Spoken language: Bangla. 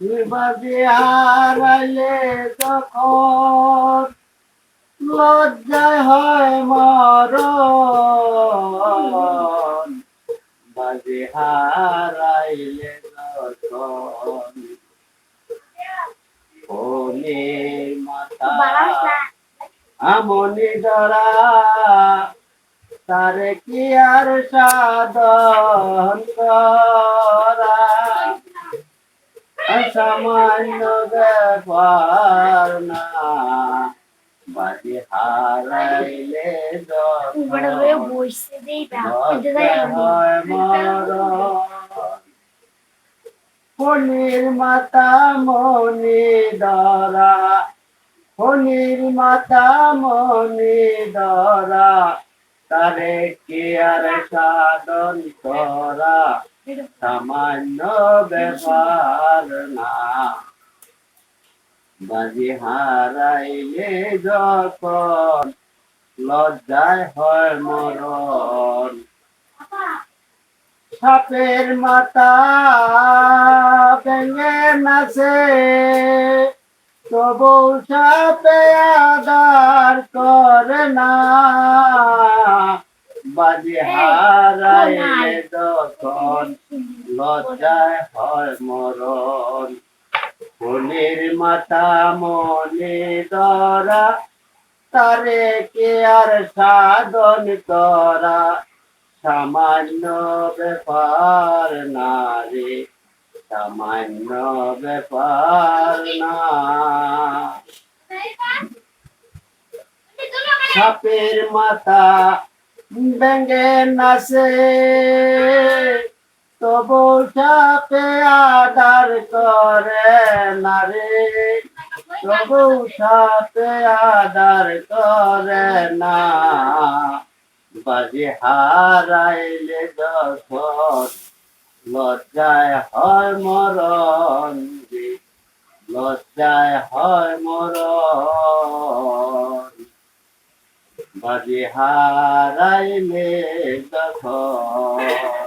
বাজি হারাইলে যখন লজ্জায় হয় মরণ, বাজি হারাইলে যখন ফণির মাথা আমনি ধরা, তারে কি আর সাধন করা, সামান্য ব্যাপার না, বাজি হারাইলে হয় মরণ। ফণির মাতা মনি ধরা, ফণির মাতা মনি ধরা, তারে কি আর সাধন করা, সামান্য ব্যাপার না, বাজি হারাইলে যখন লজ্জায় হয় মরণ। সাপের মাথা ভেঙে নাচে, তবু সাপে আদার করে না, বাজি হারাইলে যখন লজ্জায় হয় মরণ। ফণির মাথা মনি ধরা, তারে কে আর সাধন করা, সামান্য ব্যাপার না রে, সামান্য ব্যাপার না। সাপের মাথা ভেঙে নাচে, তবু সাপে আদার করে না রে, তবু সাপে আদার করে না, বাজি হারাইলে যখন লজ্জায় হয় মরণ, লজ্জায় হয় মরণ, বাজি হারাইলে যখন।